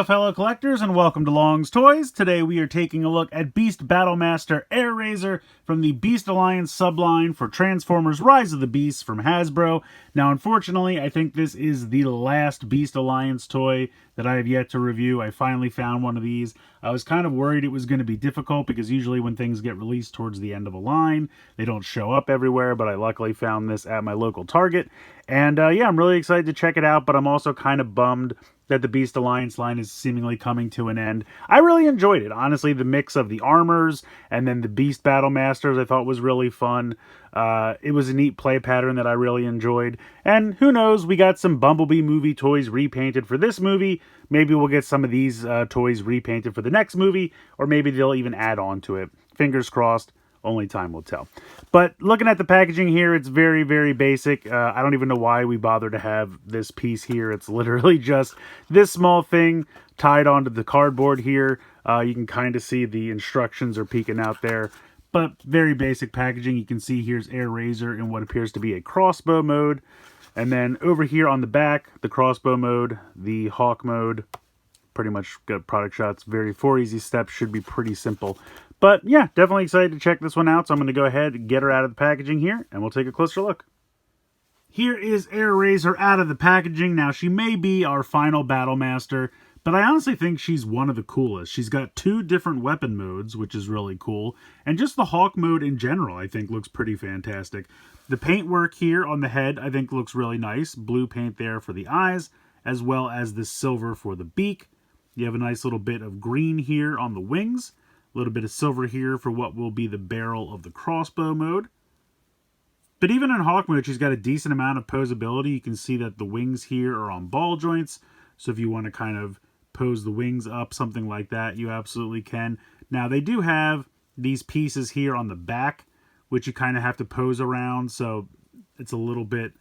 fellow collectors, and welcome to Long's Toys. Today we are taking a look at Beast Battlemaster AIRAZOR from the Beast Alliance subline for Transformers Rise of the Beasts from Hasbro. Now, unfortunately, I think this is the last Beast Alliance toy that I have yet to review. I finally found one of these. I was kind of worried it was going to be difficult because usually when things get released towards the end of a line, they don't show up everywhere, but I luckily found this at my local Target. And yeah, I'm really excited to check it out, but I'm also kind of bummed that the Beast Alliance line is seemingly coming to an end. I really enjoyed it. Honestly, the mix of the armors and then the Beast Battlemasters I thought was really fun. It was a neat play pattern that I really enjoyed. And who knows, we got some Bumblebee movie toys repainted for this movie. Maybe we'll get some of these toys repainted for the next movie, or maybe they'll even add on to it. Fingers crossed. Only time will tell. But looking at the packaging here, it's very, very basic. I don't even know why we bother to have this piece here. It's literally just this small thing tied onto the cardboard here. You can kind of see the instructions are peeking out there. But very basic packaging. You can see here's AIRAZOR in what appears to be a crossbow mode. And then over here on the back, the crossbow mode, the hawk mode. Pretty much got product shots. 4 easy steps, should be pretty simple. But yeah, definitely excited to check this one out. So I'm going to go ahead and get her out of the packaging here, and we'll take a closer look. Here is AIRAZOR out of the packaging. Now, she may be our final Battlemaster, but I honestly think she's one of the coolest. She's got 2 different weapon modes, which is really cool. And just the Hawk mode in general, I think, looks pretty fantastic. The paintwork here on the head, I think, looks really nice. Blue paint there for the eyes, as well as the silver for the beak. You have a nice little bit of green here on the wings. A little bit of silver here for what will be the barrel of the crossbow mode. But even in Hawk mode, she's got a decent amount of posability. You can see that the wings here are on ball joints. So if you want to kind of pose the wings up, something like that, you absolutely can. Now, they do have these pieces here on the back, which you kind of have to pose around. So it's a little bit,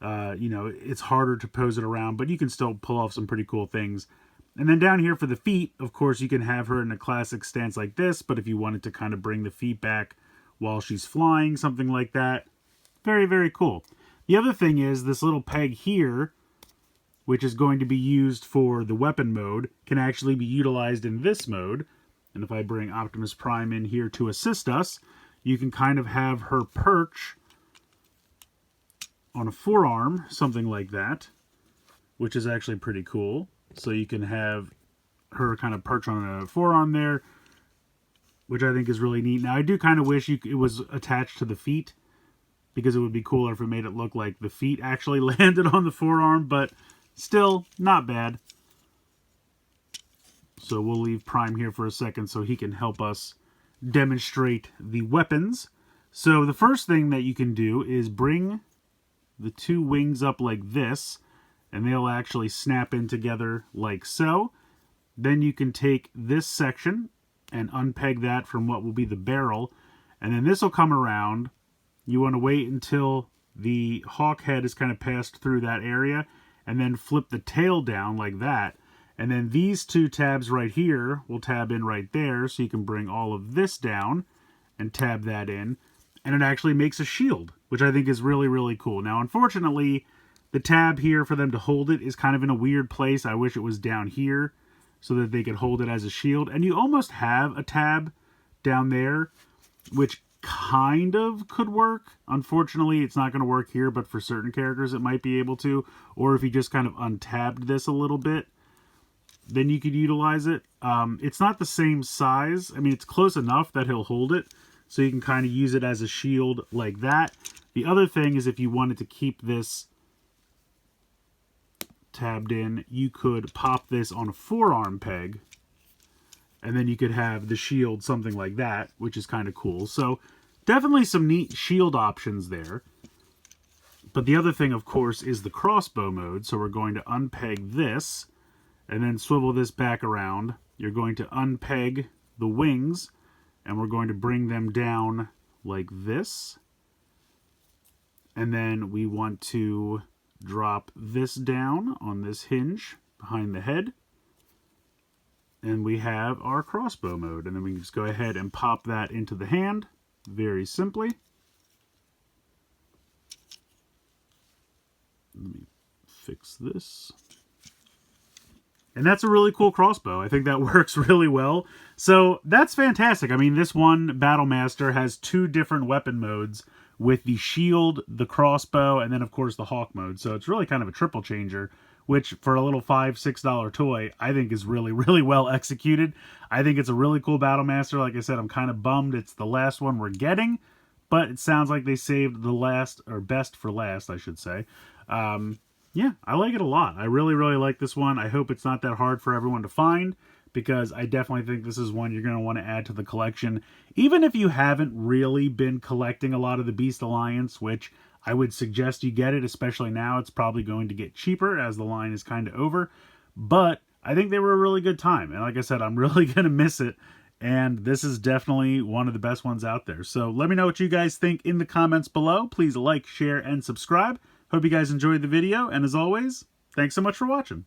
it's harder to pose it around, but you can still pull off some pretty cool things. And then down here for the feet, of course, you can have her in a classic stance like this, but if you wanted to kind of bring the feet back while she's flying, something like that, very, very cool. The other thing is this little peg here, which is going to be used for the weapon mode, can actually be utilized in this mode. And if I bring Optimus Prime in here to assist us, you can kind of have her perch on a forearm, something like that, which is actually pretty cool. So you can have her kind of perch on a forearm there, which I think is really neat. Now, I do kind of wish it was attached to the feet, because it would be cooler if it made it look like the feet actually landed on the forearm, but still not bad. So we'll leave Prime here for a second so he can help us demonstrate the weapons. So the first thing that you can do is bring the 2 wings up like this, and they'll actually snap in together like so. Then you can take this section and unpeg that from what will be the barrel, and then this will come around. You want to wait until the hawk head is kind of passed through that area, and then flip the tail down like that. And then these 2 tabs right here will tab in right there, so you can bring all of this down and tab that in, and it actually makes a shield, which I think is really, really cool. Now, unfortunately, the tab here for them to hold it is kind of in a weird place. I wish it was down here so that they could hold it as a shield. And you almost have a tab down there, which kind of could work. Unfortunately, it's not going to work here, but for certain characters it might be able to. Or if you just kind of untabbed this a little bit, then you could utilize it. It's not the same size. I mean, it's close enough that he'll hold it, so you can kind of use it as a shield like that. The other thing is, if you wanted to keep this tabbed in, you could pop this on a forearm peg, and then you could have the shield something like that, which is kind of cool. So definitely some neat shield options there. But the other thing, of course, is the crossbow mode. So we're going to unpeg this and then swivel this back around. You're going to unpeg the wings, and we're going to bring them down like this. And then we want to drop this down on this hinge behind the head, and we have our crossbow mode. And then we can just go ahead and pop that into the hand very simply. Let me fix this. And that's a really cool crossbow. I think that works really well. So that's fantastic. I mean, this one Battle Master has 2 different weapon modes with the shield, the crossbow, and then of course the hawk mode. So it's really kind of a triple changer, which for a little $5, $6 toy, I think is really, really well executed. I think it's a really cool Battle Master. Like I said, I'm kind of bummed it's the last one we're getting, but it sounds like they saved the last, or best for last, I should say. Yeah, I like it a lot. I really, really like this one. I hope it's not that hard for everyone to find, because I definitely think this is one you're going to want to add to the collection. Even if you haven't really been collecting a lot of the Beast Alliance, which I would suggest you get it, especially now. It's probably going to get cheaper as the line is kind of over. But I think they were a really good time. And like I said, I'm really going to miss it. And this is definitely one of the best ones out there. So let me know what you guys think in the comments below. Please like, share, and subscribe. Hope you guys enjoyed the video. And as always, thanks so much for watching.